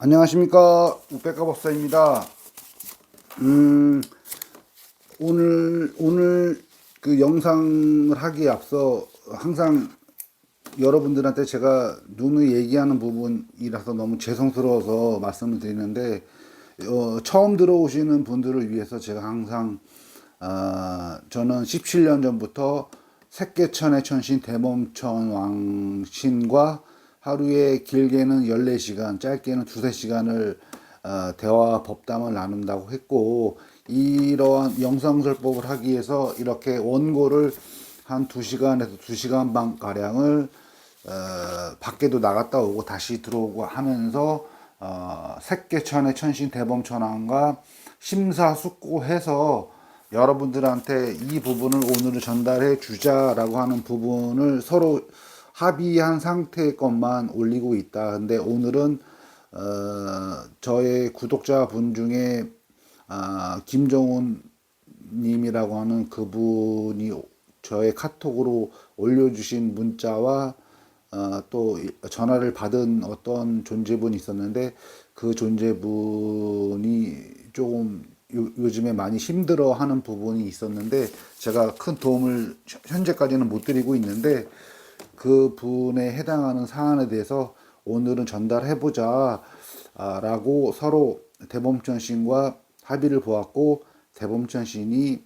안녕하십니까, 우백가 법사입니다. 오늘 그 영상을 하기에 앞서 항상 여러분들한테 제가 누누이 얘기하는 부분이라서 너무 죄송스러워서 말씀을 드리는데, 처음 들어오시는 분들을 위해서 제가 항상, 저는 17년 전부터 색계천의 천신 대범천 왕신과 하루에 길게는 14시간, 짧게는 2~3시간을 대화 법담을 나눈다고 했고, 이러한 영상설법을 하기 위해서 이렇게 원고를 한 2시간에서 2시간 반 가량을 밖에도 나갔다 오고 다시 들어오고 하면서 색계천의 천신 대범천왕과 심사숙고해서 여러분들한테 이 부분을 오늘은 전달해 주자라고 하는 부분을 서로 합의한 상태의 것만 올리고 있다. 근데 오늘은 저의 구독자분 중에 김정훈 님이라고 하는 그분이 저의 카톡으로 올려주신 문자와 또 전화를 받은 어떤 존재분이 있었는데, 그 존재분이 조금 요즘에 많이 힘들어하는 부분이 있었는데 제가 큰 도움을 현재까지는 못 드리고 있는데, 그 분에 해당하는 사안에 대해서 오늘은 전달해보자 라고 서로 대범천 신과 합의를 보았고, 대범천 신이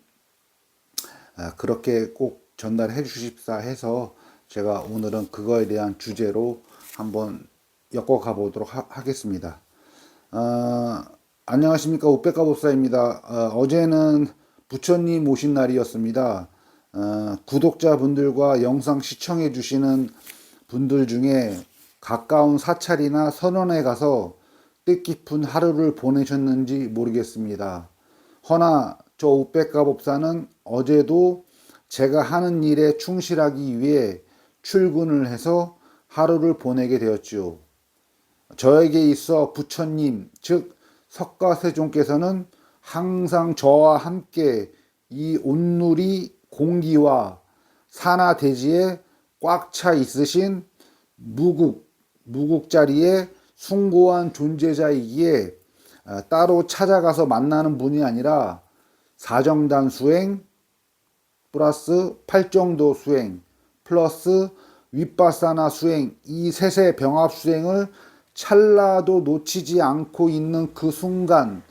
그렇게 꼭 전달해 주십사 해서 제가 오늘은 그거에 대한 주제로 한번 엮어가 보도록 하겠습니다. 안녕하십니까, 우백가 법사입니다. 어제는 부처님 오신 날이었습니다. 구독자분들과 영상 시청해 주시는 분들 중에 가까운 사찰이나 선원에 가서 뜻깊은 하루를 보내셨는지 모르겠습니다. 허나 저 우백가 법사는 어제도 제가 하는 일에 충실하기 위해 출근을 해서 하루를 보내게 되었지요. 저에게 있어 부처님, 즉 석가세존께서는 항상 저와 함께 이 온누리 공기와 산하대지에 꽉 차 있으신 무국자리의 숭고한 존재자이기에 따로 찾아가서 만나는 분이 아니라 사정단 수행 플러스 팔정도 수행 플러스 윗바사나 수행, 이 셋의 병합 수행을 찰나도 놓치지 않고 있는 그 순간,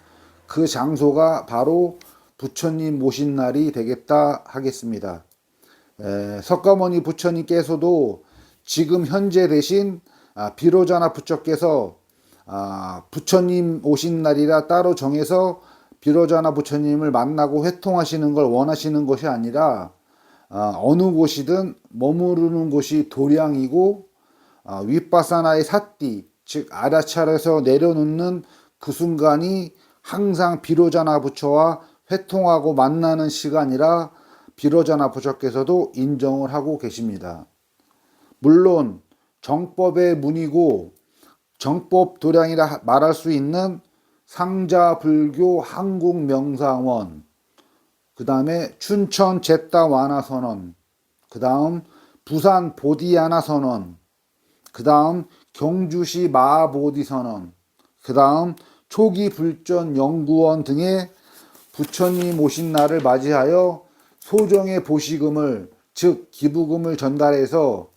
그 장소가 바로 부처님 모신 날이 되겠다 하겠습니다. 석가모니 부처님께서도 지금 현재 대신 비로자나 부처께서 부처님 오신 날이라 따로 정해서 비로자나 부처님을 만나고 회통하시는 걸 원하시는 것이 아니라, 어느 곳이든 머무르는 곳이 도량이고 윗바사나의 삿띠, 즉 아라찰에서 내려놓는 그 순간이 항상 비로자나 부처와 회통하고 만나는 시간이라 비로자나 부처께서도 인정을 하고 계십니다. 물론 정법의 문이고 정법 도량이라 말할 수 있는 상자불교 한국명상원, 그 다음에 춘천 제따와나선원, 그 다음 부산 보디야나선원, 그 다음 경주시 마하보디선원, 그 다음 초기불전연구원 등의 부처님 오신 날을 맞이하여 소정의 보시금을, 즉 기부금을 전달해서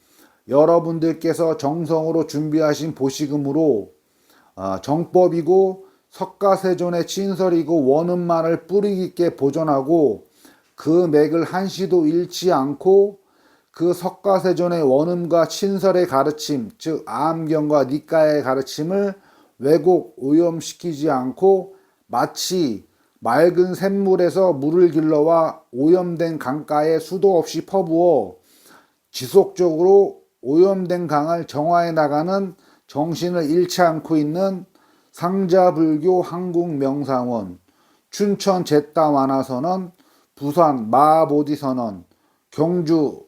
여러분들께서 정성으로 준비하신 보시금으로 정법이고 석가세존의 친설이고 원음만을 뿌리 깊게 보존하고, 그 맥을 한시도 잃지 않고 그 석가세존의 원음과 친설의 가르침, 즉 아함경과 니까의 가르침을 왜곡 오염시키지 않고 마치 맑은 샘물에서 물을 길러와 오염된 강가에 수도 없이 퍼부어 지속적으로 오염된 강을 정화해 나가는 정신을 잃지 않고 있는 상자불교 한국명상원, 춘천 제따와나선원, 부산 마하보디선원, 경주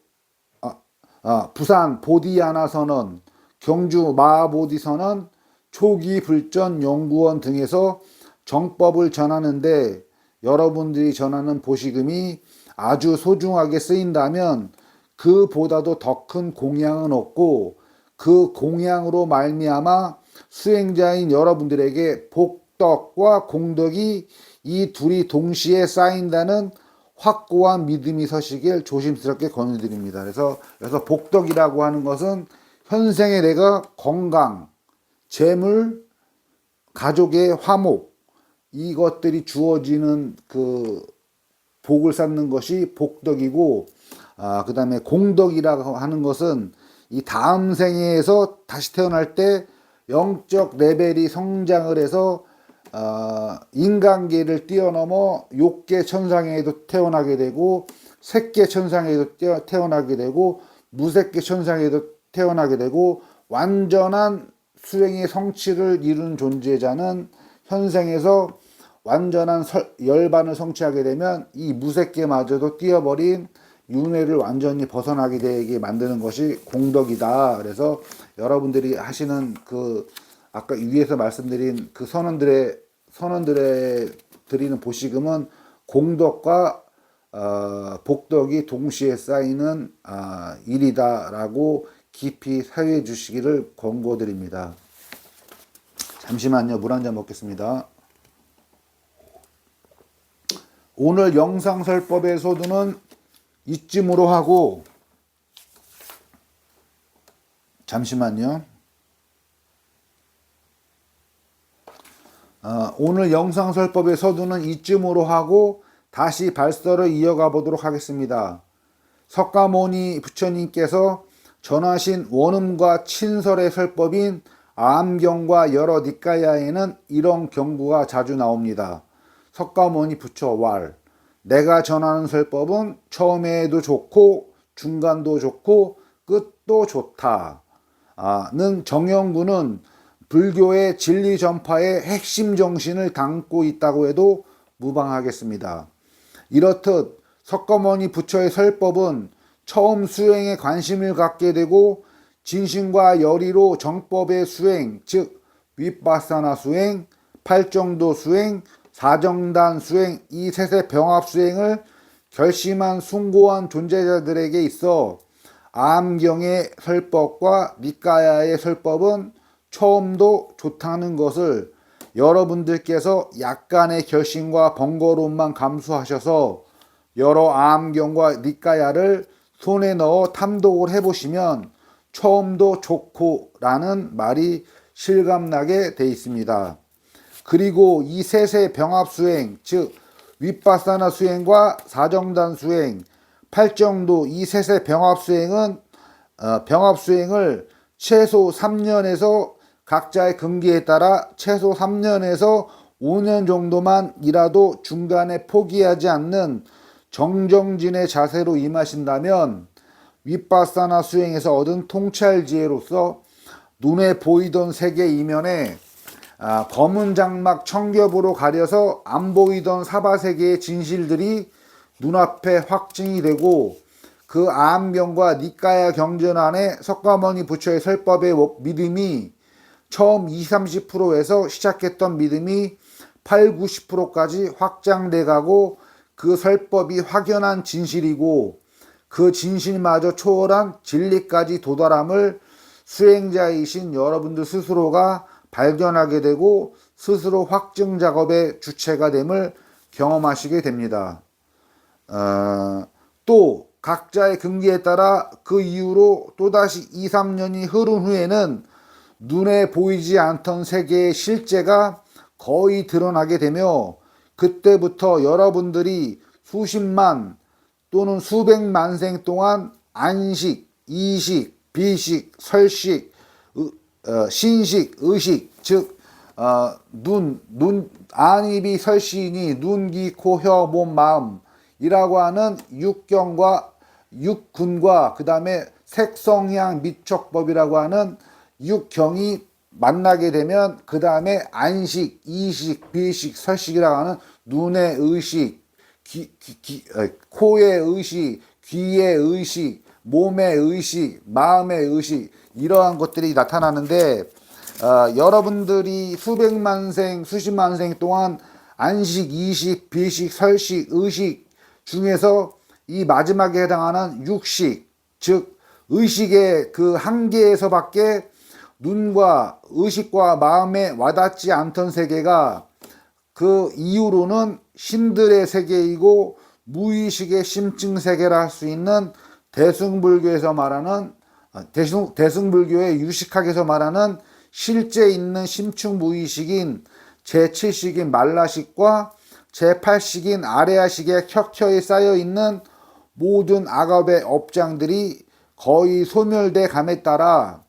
부산 보디야나선원, 경주 마하보디선원, 초기불전연구원 등에서 정법을 전하는데, 여러분들이 전하는 보시금이 아주 소중하게 쓰인다면 그보다도 더 큰 공양은 없고, 그 공양으로 말미암아 수행자인 여러분들에게 복덕과 공덕이 이 둘이 동시에 쌓인다는 확고한 믿음이 서시길 조심스럽게 권유드립니다. 그래서 복덕이라고 하는 것은 현생에 내가 건강, 재물, 가족의 화목, 이것들이 주어지는 그 복을 쌓는 것이 복덕이고, 그 다음에 공덕이라고 하는 것은 이 다음 생에서 다시 태어날 때 영적 레벨이 성장을 해서 인간계를 뛰어넘어 욕계 천상에도 태어나게 되고, 색계 천상에도 태어나게 되고, 무색계 천상에도 태어나게 되고, 완전한 수행의 성취를 이룬 존재자는 현생에서 완전한 열반을 성취하게 되면 이 무색계마저도 뛰어버린 윤회를 완전히 벗어나게 되게 만드는 것이 공덕이다. 그래서 여러분들이 하시는 그 아까 위에서 말씀드린 그 선원들의 드리는 보시금은 공덕과 복덕이 동시에 쌓이는 일이다라고 깊이 사유해 주시기를 권고드립니다. 잠시만요. 물 한 잔 먹겠습니다. 오늘 영상설법의 소두는 이쯤으로 하고, 잠시만요. 오늘 영상설법의 서두는 이쯤으로 하고 다시 발설을 이어가 보도록 하겠습니다. 석가모니 부처님께서 전하신 원음과 친설의 설법인 아함경과 여러 니까야에는 이런 경구가 자주 나옵니다. 석가모니 부처 왈, 내가 전하는 설법은 처음에도 좋고 중간도 좋고 끝도 좋다. 는 정영구는 불교의 진리 전파의 핵심 정신을 담고 있다고 해도 무방하겠습니다. 이렇듯 석가모니 부처의 설법은 처음 수행에 관심을 갖게 되고 진심과 열의로 정법의 수행, 즉 윗바사나 수행, 팔정도 수행, 사정단 수행, 이 셋의 병합 수행을 결심한 숭고한 존재자들에게 있어 아함경의 설법과 니까야의 설법은 처음도 좋다는 것을 여러분들께서 약간의 결심과 번거로움만 감수하셔서 여러 아함경과 니까야를 손에 넣어 탐독을 해보시면 처음도 좋고 라는 말이 실감나게 돼 있습니다. 그리고 이 셋의 병합 수행, 즉 윗바사나 수행과 사정단 수행, 팔정도 이 셋의 병합 수행을 최소 3년에서 각자의 근기에 따라 최소 3년에서 5년 정도만이라도 중간에 포기하지 않는 정정진의 자세로 임하신다면 윗바사나 수행에서 얻은 통찰 지혜로서 눈에 보이던 세계 이면에 검은 장막 청겹으로 가려서 안 보이던 사바세계의 진실들이 눈앞에 확증이 되고 그 아함경과 니까야 경전 안에 석가모니 부처의 설법의 믿음이 처음 20-30%에서 시작했던 믿음이 8-90%까지 확장돼 가고 그 설법이 확연한 진실이고 그 진실마저 초월한 진리까지 도달함을 수행자이신 여러분들 스스로가 발견하게 되고 스스로 확증 작업의 주체가 됨을 경험하시게 됩니다. 또 각자의 근기에 따라 그 이후로 또다시 2-3년이 흐른 후에는 눈에 보이지 않던 세계의 실제가 거의 드러나게 되며 그때부터 여러분들이 수십만 또는 수백만 생 동안 안식, 이식, 비식, 설식, 신식, 의식, 즉 안입이 설시이니 눈, 귀, 코, 혀, 몸, 마음이라고 하는 육군과 그 다음에 색성향 미촉법이라고 하는 육경이 만나게 되면 그 다음에 안식, 이식, 비식, 설식이라고 하는 눈의 의식, 코의 의식, 귀의 의식, 몸의 의식, 마음의 의식, 이러한 것들이 나타나는데 여러분들이 수백만 생, 수십만 생 동안 안식, 이식, 비식, 설식, 의식 중에서 이 마지막에 해당하는 육식, 즉 의식의 그 한계에서밖에 눈과 의식과 마음에 와닿지 않던 세계가 그 이후로는 신들의 세계이고 무의식의 심층 세계라 할 수 있는 대승불교에서 말하는 대승불교의 유식학에서 말하는 실제 있는 심층 무의식인 제7식인 말라식과 제8식인 아레아식에 켜켜이 쌓여있는 모든 악업의 업장들이 거의 소멸돼 감에 따라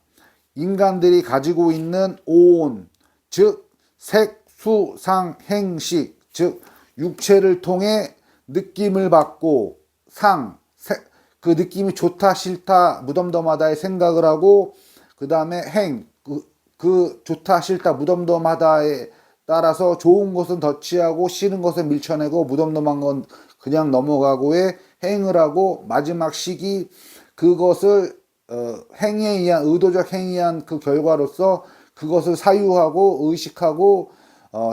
인간들이 가지고 있는 오온, 즉 색, 수, 상, 행식, 즉 육체를 통해 느낌을 받고 그 느낌이 좋다 싫다 무덤덤하다의 생각을 하고 그 다음에 그 좋다 싫다 무덤덤하다에 따라서 좋은 것은 덧취하고 싫은 것은 밀쳐내고 무덤덤한 건 그냥 넘어가고의 행을 하고 마지막 식이 그것을 행위에 의한 의도적 행위에 의한 그 결과로서 그것을 사유하고 의식하고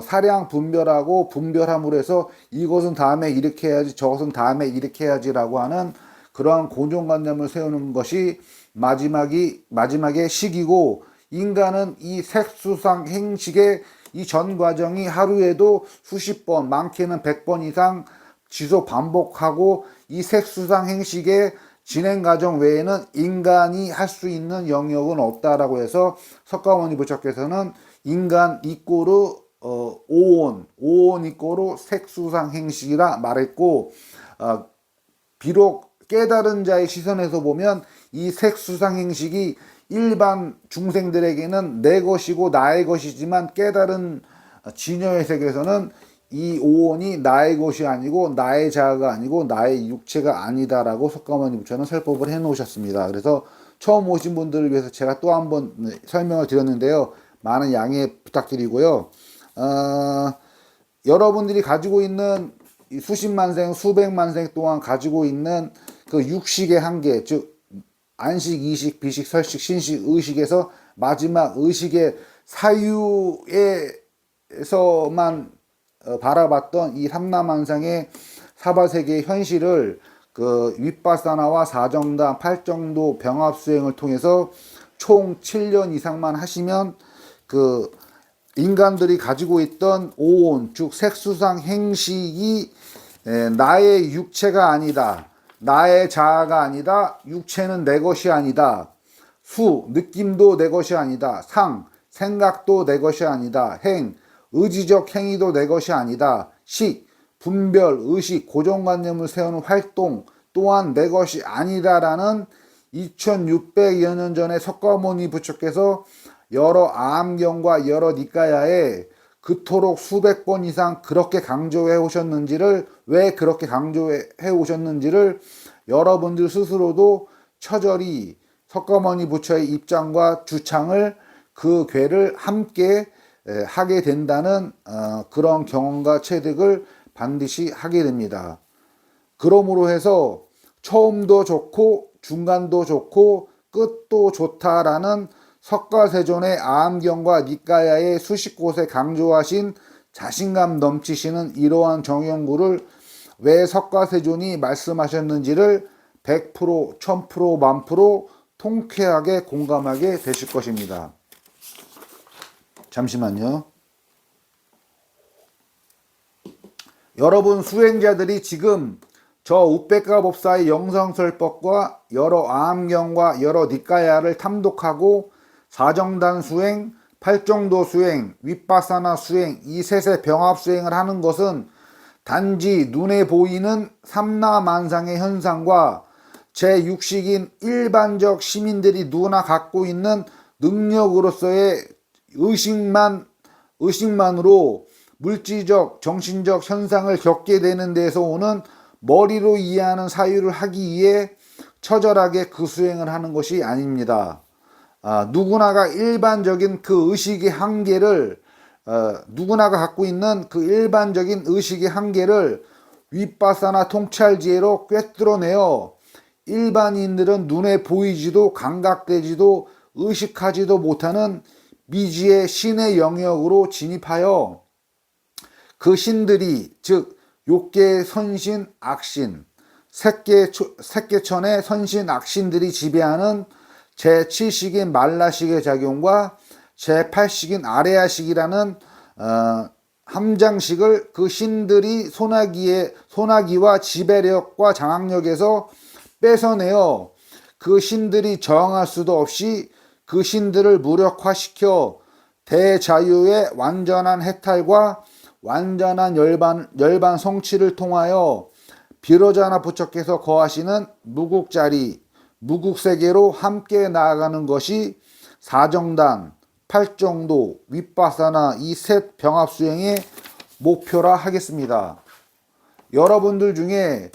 사량 분별하고 분별함으로 해서 이것은 다음에 이렇게 해야지 저것은 다음에 이렇게 해야지라고 하는 그러한 고정관념을 세우는 것이 마지막의 식이고 인간은 이 색수상 행식의 이 전 과정이 하루에도 수십 번 많게는 100번 이상 지속 반복하고 이 색수상 행식의 진행 과정 외에는 인간이 할 수 있는 영역은 없다라고 해서 석가모니 부처께서는 인간 이꼬르 오온 이꼬르 색수상 행식이라 말했고 비록 깨달은 자의 시선에서 보면 이 색수상 행식이 일반 중생들에게는 내 것이고 나의 것이지만 깨달은 진여의 세계에서는 이 오온이 나의 것이 아니고 나의 자아가 아니고 나의 육체가 아니다라고 석가모니 부처는 설법을 해 놓으셨습니다. 그래서 처음 오신 분들을 위해서 제가 또 한번 설명을 드렸는데요. 많은 양해 부탁드리고요. 여러분들이 가지고 있는 수십만 생, 수백만 생 동안 가지고 있는 그 육식의 한계, 즉 안식, 이식, 비식, 설식, 신식, 의식에서 마지막 의식의 사유에서만 바라봤던 이 삼라만상의 사바세계의 현실을 그 윗바사나와 사정단, 팔정도 병합 수행을 통해서 총 7년 이상만 하시면 그 인간들이 가지고 있던 오온, 즉 색수상 행식이 나의 육체가 아니다. 나의 자아가 아니다. 육체는 내 것이 아니다. 수, 느낌도 내 것이 아니다. 상, 생각도 내 것이 아니다. 행, 의지적 행위도 내 것이 아니다. 식, 분별, 의식, 고정관념을 세우는 활동 또한 내 것이 아니다라는 2600여 년 전에 석가모니 부처께서 여러 아함경과 여러 니까야에 그토록 수백 번 이상 그렇게 강조해 오셨는지를 왜 그렇게 강조해 오셨는지를 여러분들 스스로도 처절히 석가모니 부처의 입장과 주창을 그 괴를 함께 하게 된다는 그런 경험과 체득을 반드시 하게 됩니다. 그러므로 해서 처음도 좋고 중간도 좋고 끝도 좋다라는 석가세존의 아함경과 니까야의 수십 곳에 강조하신 자신감 넘치시는 이러한 정연구를 왜 석가세존이 말씀하셨는지를 100%, 1000%, 10,000% 통쾌하게 공감하게 되실 것입니다. 잠시만요. 여러분 수행자들이 지금 저 우백가 법사의 영성설법과 여러 아함경과 여러 니까야를 탐독하고 사정단 수행, 팔정도 수행, 윗바사나 수행, 이 셋의 병합 수행을 하는 것은 단지 눈에 보이는 삼라만상의 현상과 제6식인 일반적 시민들이 누구나 갖고 있는 능력으로서의 의식만으로 물질적, 정신적 현상을 겪게 되는 데서 오는 머리로 이해하는 사유를 하기 위해 처절하게 그 수행을 하는 것이 아닙니다. 누구나가 일반적인 그 의식의 한계를 누구나가 갖고 있는 그 일반적인 의식의 한계를 윗바사나 통찰지혜로 꿰뚫어내어 일반인들은 눈에 보이지도 감각되지도 의식하지도 못하는 미지의 신의 영역으로 진입하여 그 신들이 즉 욕계의 선신, 악신, 색계천의 선신, 악신들이 지배하는 제7식인 말라식의 작용과 제8식인 아레아식이라는 함장식을 그 신들이 소나기와 지배력과 장악력에서 뺏어내어 그 신들이 저항할 수도 없이 그 신들을 무력화시켜 대자유의 완전한 해탈과 완전한 열반 성취를 통하여 비로자나 부처께서 거하시는 무국자리, 무국세계로 함께 나아가는 것이 사정단, 팔정도, 윗바사나 이 셋 병합수행의 목표라 하겠습니다. 여러분들 중에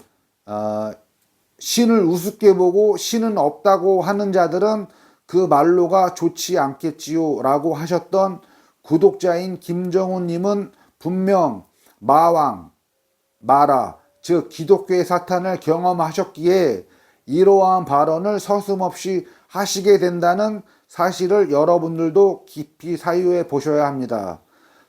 신을 우습게 보고 신은 없다고 하는 자들은 그 말로가 좋지 않겠지요 라고 하셨던 구독자인 김정훈님은 분명 마왕, 마라, 즉 기독교의 사탄을 경험하셨기에 이러한 발언을 서슴없이 하시게 된다는 사실을 여러분들도 깊이 사유해 보셔야 합니다.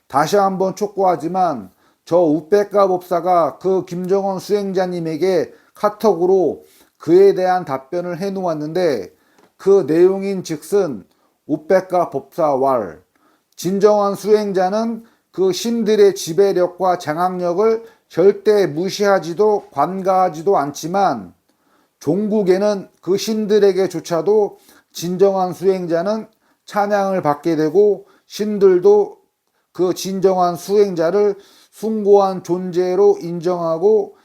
다시 한번 촉구하지만 저 우백가 법사가 그 김정원 수행자님에게 카톡으로 그에 대한 답변을 해놓았는데 그 내용인 즉슨 우백가 법사왈 진정한 수행자는 그 신들의 지배력과 장악력을 절대 무시하지도 관가하지도 않지만 종국에는 그 신들에게조차도 진정한 수행자는 찬양을 받게 되고 신들도 그 진정한 수행자를 숭고한 존재로 인정하고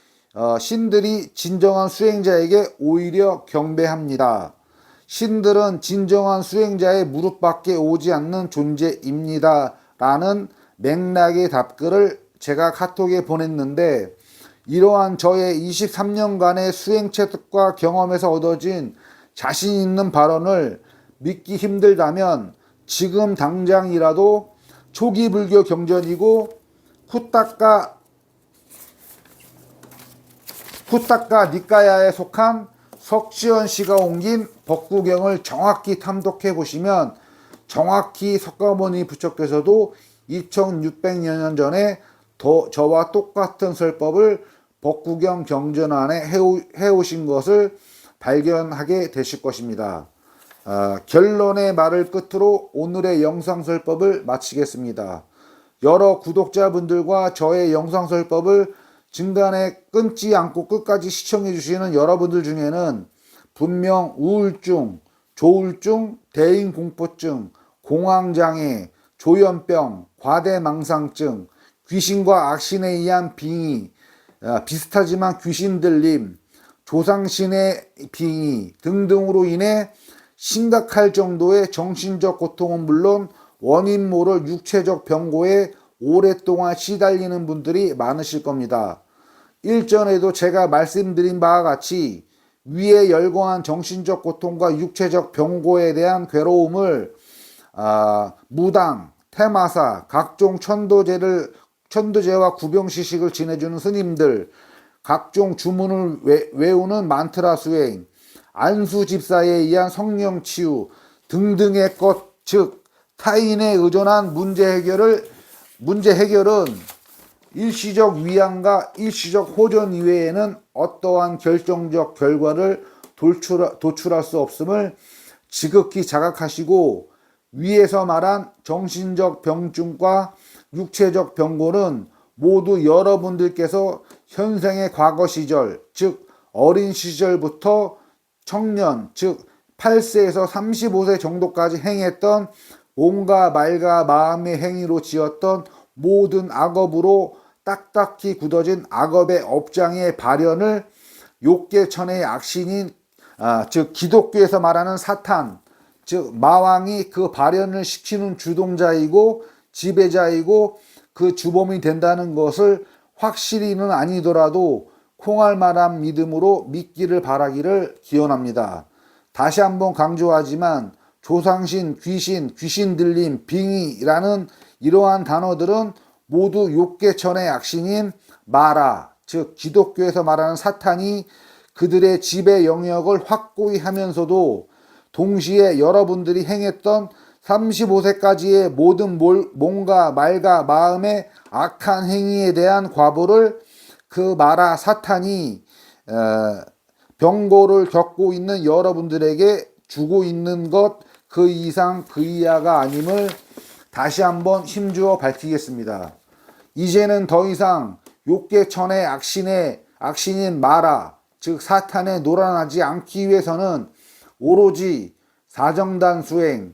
신들이 진정한 수행자에게 오히려 경배합니다. 신들은 진정한 수행자의 무릎밖에 오지 않는 존재입니다. 라는 맥락의 답글을 제가 카톡에 보냈는데 이러한 저의 23년간의 수행 체득과 경험에서 얻어진 자신 있는 발언을 믿기 힘들다면 지금 당장이라도 초기 불교 경전이고 후타카 니까야에 속한 석시원 씨가 옮긴 법구경을 정확히 탐독해 보시면 정확히 석가모니 부처께서도 2600년 전에 저와 똑같은 설법을 법구경 경전 안에 해오신 것을 발견하게 되실 것입니다. 결론의 말을 끝으로 오늘의 영상설법을 마치겠습니다. 여러 구독자분들과 저의 영상설법을 중간에 끊지 않고 끝까지 시청해 주시는 여러분들 중에는 분명 우울증, 조울증, 대인공포증, 공황장애, 조현병, 과대망상증, 귀신과 악신에 의한 빙의, 비슷하지만 귀신 들림, 조상신의 빙의 등등으로 인해 심각할 정도의 정신적 고통은 물론 원인 모를 육체적 병고에 오랫동안 시달리는 분들이 많으실 겁니다. 일전에도 제가 말씀드린 바와 같이 위에 열거한 정신적 고통과 육체적 병고에 대한 괴로움을 무당, 태마사, 각종 천도제와 구병시식을 지내주는 스님들, 각종 주문을 외우는 만트라 수행, 안수집사에 의한 성령치유 등등의 것, 즉 타인에 의존한 문제 해결은 일시적 위안과 일시적 호전 이외에는 어떠한 결정적 결과를 도출할 수 없음을 지극히 자각하시고 위에서 말한 정신적 병증과 육체적 병고는 모두 여러분들께서 현생의 과거 시절, 즉 어린 시절부터 청년, 즉 8세에서 35세 정도까지 행했던 몸과 말과 마음의 행위로 지었던 모든 악업으로 딱딱히 굳어진 악업의 업장의 발현을 욕계천의 악신인 즉 기독교에서 말하는 사탄, 즉 마왕이 그 발현을 시키는 주동자이고 지배자이고 그 주범이 된다는 것을 확실히는 아니더라도 콩알만한 믿음으로 믿기를 바라기를 기원합니다. 다시 한번 강조하지만 조상신, 귀신 들림, 빙의라는 이러한 단어들은 모두 욕계천의 악신인 마라, 즉 기독교에서 말하는 사탄이 그들의 지배 영역을 확고히 하면서도 동시에 여러분들이 행했던 35세까지의 모든 몸과 말과 마음의 악한 행위에 대한 과보를 그 마라 사탄이 병고를 겪고 있는 여러분들에게 주고 있는 것 그 이상 그 이하가 아님을 다시 한번 힘주어 밝히겠습니다. 이제는 더 이상 욕계천의 악신인 마라, 즉 사탄에 놀아나지 않기 위해서는 오로지 사정단 수행,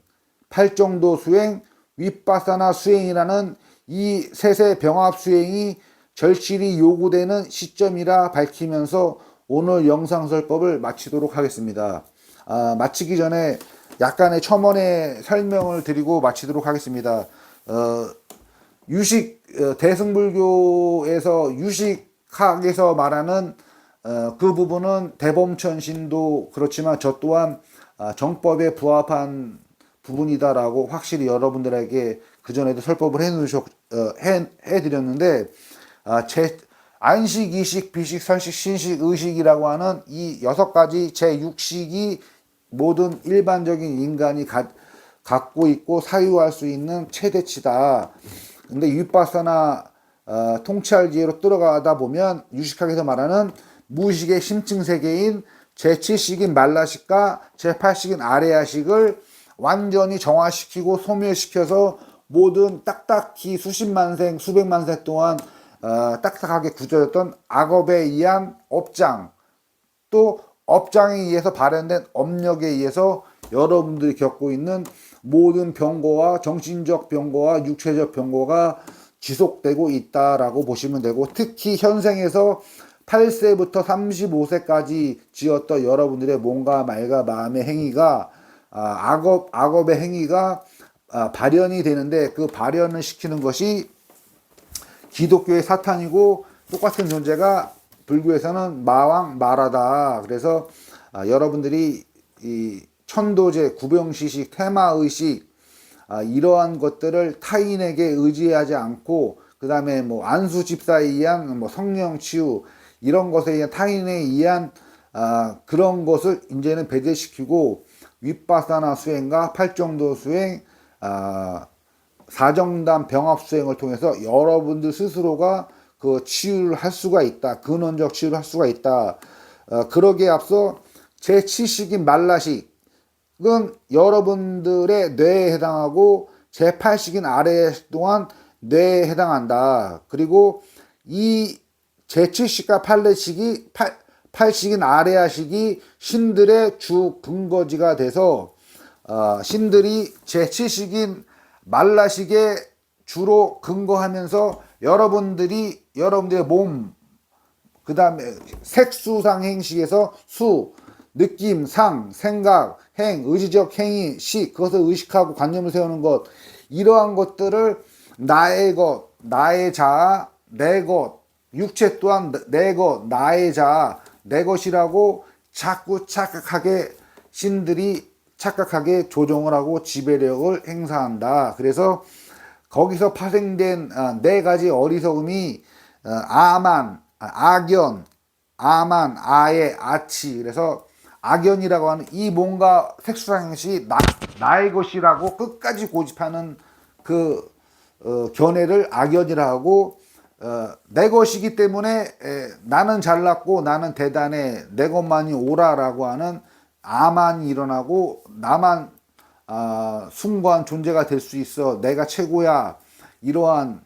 팔정도 수행, 윗바사나 수행이라는 이 셋의 병합 수행이 절실히 요구되는 시점이라 밝히면서 오늘 영상설법을 마치도록 하겠습니다. 마치기 전에 약간의 첨언의 설명을 드리고 마치도록 하겠습니다. 대승불교에서 유식학에서 말하는 그 부분은 대범천신도 그렇지만 저 또한 정법에 부합한 부분이다라고 확실히 여러분들에게 그전에도 설법을 해드렸는데, 안식, 이식, 비식, 설식, 신식, 의식이라고 하는 이 6가지 제6식이 모든 일반적인 인간이 갖고 있고 사유할 수 있는 최대치다. 근데 윗바사나 통찰지혜로 들어가다 보면 유식학에서 말하는 무식의 심층 세계인 제7식인 말라식과 제8식인 아레아식을 완전히 정화시키고 소멸시켜서 모든 딱딱히 수십만생 수백만생 동안 딱딱하게 굳어졌던 악업에 의한 업장, 또 업장에 의해서 발현된 업력에 의해서 여러분들이 겪고 있는 모든 병고와 정신적 병고와 육체적 병고가 지속되고 있다라고 보시면 되고, 특히 현생에서 8세부터 35세까지 지었던 여러분들의 몸과 말과 마음의 행위가 악업의 행위가 발현이 되는데, 그 발현을 시키는 것이 기독교의 사탄이고, 똑같은 존재가 불교에서는 마왕 마라다. 그래서 여러분들이 이 천도제, 구병시식, 태마의식 이러한 것들을 타인에게 의지하지 않고, 그 다음에 뭐 안수집사에 의한 뭐 성령치유 이런 것에 의한 타인에 의한 그런 것을 이제는 배제시키고, 윗바사나 수행과 팔정도 수행, 사정단 병합 수행을 통해서 여러분들 스스로가 그 치유를 할 수가 있다. 근원적 치유를 할 수가 있다. 그러기에 앞서 제7식인 말라식은 여러분들의 뇌에 해당하고, 제8식인 아래식 또한 뇌에 해당한다. 그리고 이 제7식과 8식인 아레아식이 신들의 주 근거지가 돼서 신들이 제7식인 말라식에 주로 근거하면서 여러분들의 몸, 그 다음에 색수상 행식에서 수, 느낌, 상, 생각, 행, 의지적 행위, 식, 그것을 의식하고 관념을 세우는 것, 이러한 것들을 나의 것, 나의 자아, 내 것, 육체 또한 내 것, 나의 자아, 내 것이라고 자꾸 착각하게 신들이 착각하게 조종을 하고 지배력을 행사한다. 그래서 거기서 파생된 4가지 어리석음이 아만, 악연, 아만, 아예, 아치. 그래서 악연이라고 하는 이 뭔가 색수상행시 나의 것이라고 끝까지 고집하는 그 견해를 악연이라 하고, 내 것이기 때문에 나는 잘났고 나는 대단해, 내 것만이 옳아라고 하는 아만이 일어나고, 나만 숭고한 존재가 될 수 있어, 내가 최고야, 이러한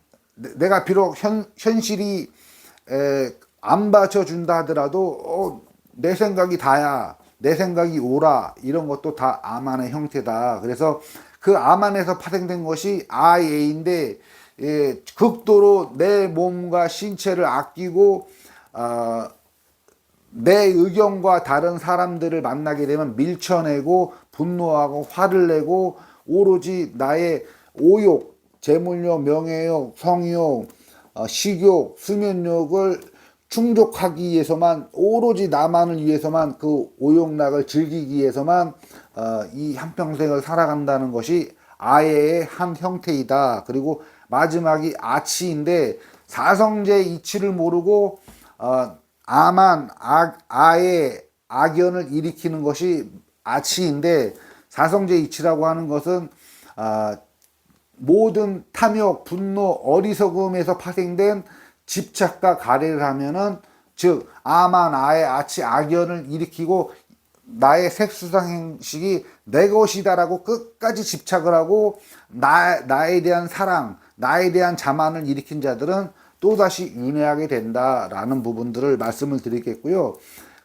내가 비록 현실이 안 받쳐준다 하더라도 내 생각이 다야, 내 생각이 옳아, 이런 것도 다 아만의 형태다. 그래서 그 아만에서 파생된 것이 아예인데, 극도로 내 몸과 신체를 아끼고 내 의견과 다른 사람들을 만나게 되면 밀쳐내고 분노하고 화를 내고, 오로지 나의 오욕, 재물욕, 명예욕, 성욕, 식욕, 수면욕을 충족하기 위해서만, 오로지 나만을 위해서만, 그 오욕락을 즐기기 위해서만 이 한평생을 살아간다는 것이 아예의 한 형태이다. 그리고 마지막이 아치인데, 사성제 이치를 모르고 아만, 아예, 악연을 일으키는 것이 아치인데, 사성제 이치라고 하는 것은 모든 탐욕, 분노, 어리석음에서 파생된 집착과 가래를 하면은, 즉 아만, 아예, 아치, 악연을 일으키고 나의 색수상 행식이 내 것이다라고 끝까지 집착을 하고 나에 대한 사랑, 나에 대한 자만을 일으킨 자들은 또다시 윤회하게 된다라는 부분들을 말씀을 드리겠고요.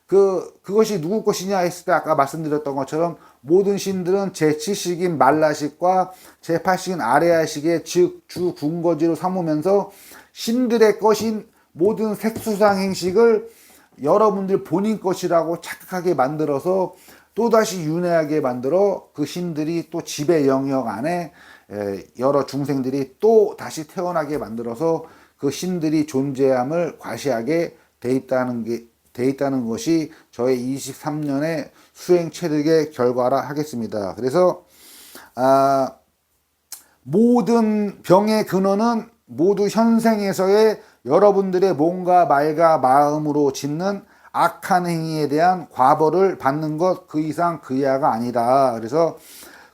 그것이 누구 것이냐 했을 때 아까 말씀드렸던 것처럼 모든 신들은 제7식인 말라식과 제8식인 아레아식의 즉 주 궁거지로 삼으면서 신들의 것인 모든 색수상 행식을 여러분들 본인 것이라고 착각하게 만들어서 또다시 윤회하게 만들어 그 신들이 또 지배 영역 안에 여러 중생들이 또 다시 태어나게 만들어서 그 신들이 존재함을 과시하게 돼 있다는 것이 저의 23년의 수행 체득의 결과라 하겠습니다. 그래서 모든 병의 근원은 모두 현생에서의 여러분들의 몸과 말과 마음으로 짓는 악한 행위에 대한 과벌을 받는 것 그 이상 그 이하가 아니다. 그래서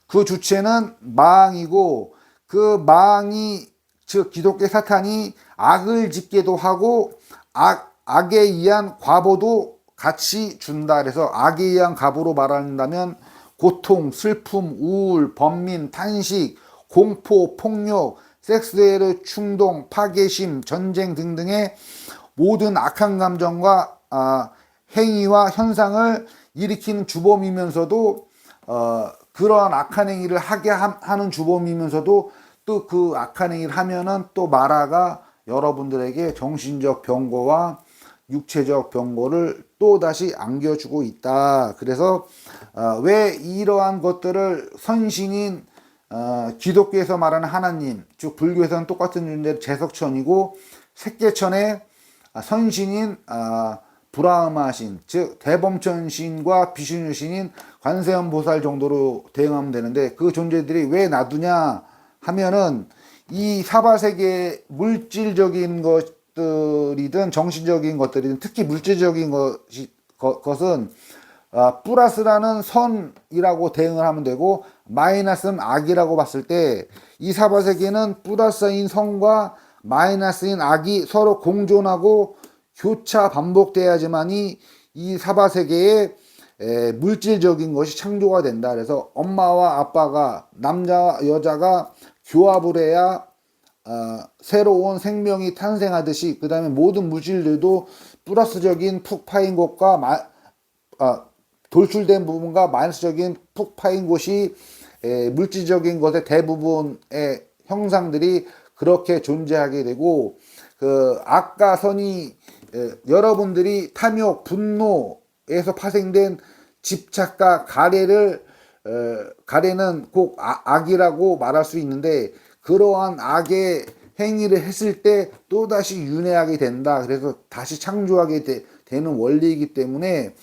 그 주체는 마왕이고 그 마왕이 즉 기독교 사탄이 악을 짓게도 하고 악에 의한 과보도 같이 준다. 그래서 악에 의한 과보로 말한다면 고통, 슬픔, 우울, 번민, 탄식, 공포, 폭력, 섹스의 충동, 파괴심, 전쟁 등등의 모든 악한 감정과 행위와 현상을 일으키는 주범이면서도 그러한 악한 행위를 하게 하는 주범이면서도 또 그 악한 행위를 하면은 또 마라가 여러분들에게 정신적 병고와 육체적 병고를 또 다시 안겨주고 있다. 그래서 왜 이러한 것들을 선신인 기독교에서 말하는 하나님, 즉 불교에서는 똑같은 존재 제석천이고 색계천의 선신인 브라흐마신, 즉 대범천신과 비슈누신인 관세음보살 정도로 대응하면 되는데 그 존재들이 왜 놔두냐 하면은 이 사바세계 물질적인 것들이든 정신적인 것들이든 특히 물질적인 것은 플러스라는 선이라고 대응을 하면 되고 마이너스는 악이라고 봤을 때 이 사바세계는 플러스인 선과 마이너스인 악이 서로 공존하고 교차 반복돼야지만이 이 사바세계의 물질적인 것이 창조가 된다. 그래서 엄마와 아빠가 남자와 여자가 교합을 해야 새로운 생명이 탄생하듯이 그 다음에 모든 물질들도 플러스적인 푹 파인 것과 돌출된 부분과 마이너스적인 푹 파인 곳이 물질적인 것의 대부분의 형상들이 그렇게 존재하게 되고 그 악과 선이 여러분들이 탐욕, 분노에서 파생된 집착과 가래는 꼭 악이라고 말할 수 있는데 그러한 악의 행위를 했을 때 또다시 윤회하게 된다. 그래서 다시 창조하게 되는 원리이기 때문에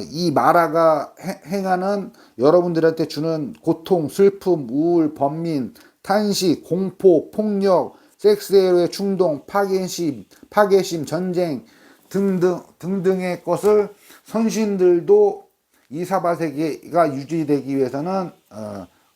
이 마라가 행하는 여러분들한테 주는 고통, 슬픔, 우울, 번민, 탄식, 공포, 폭력, 섹스의 충동, 파괴심, 전쟁 등등의 것을 선신들도 이 사바세계가 유지되기 위해서는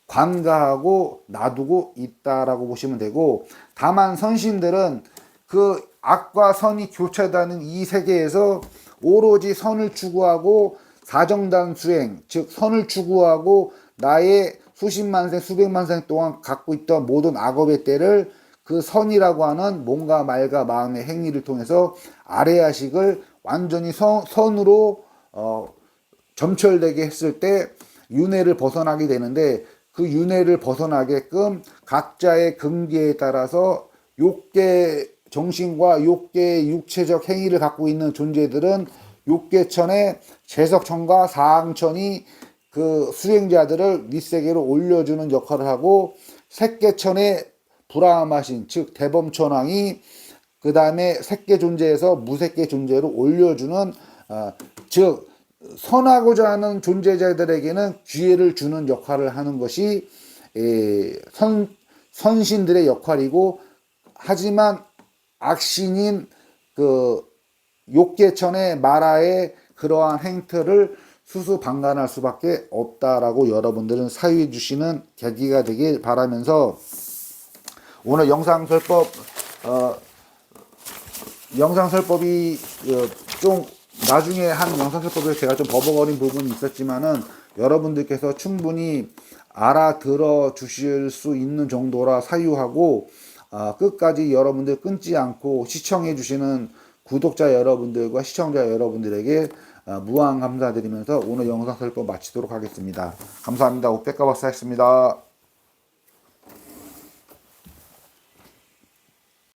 관가하고 놔두고 있다라고 보시면 되고 다만 선신들은 그 악과 선이 교차되는 이 세계에서 오로지 선을 추구하고 사정단 수행, 즉 선을 추구하고 나의 수십만생 수백만생 동안 갖고 있던 모든 악업의 때를 그 선이라고 하는 몸과 말과 마음의 행위를 통해서 아레아식을 완전히 선으로 점철되게 했을 때 윤회를 벗어나게 되는데 그 윤회를 벗어나게끔 각자의 근기에 따라서 욕계 정신과 욕계 육체적 행위를 갖고 있는 존재들은 욕계천의 제석천과 사항천이 그 수행자들을 윗세계로 올려주는 역할을 하고 색계천의 브라흐마신 즉 대범천왕이 그 다음에 색계 존재에서 무색계 존재로 올려주는 즉 선하고자 하는 존재자들에게는 기회를 주는 역할을 하는 것이 선신들의 역할이고 하지만 악신인 그 욕계천의 마라의 그러한 행태를 수수방관할 수밖에 없다라고 여러분들은 사유해 주시는 계기가 되길 바라면서 오늘 영상설법이 좀 나중에 한 영상설법에 제가 좀 버벅거린 부분이 있었지만은 여러분들께서 충분히 알아들어 주실 수 있는 정도라 사유하고, 끝까지 여러분들 끊지 않고 시청해 주시는 구독자 여러분들과 시청자 여러분들에게 무한 감사드리면서 오늘 영상설법 마치도록 하겠습니다. 감사합니다. 옥백가박사였습니다.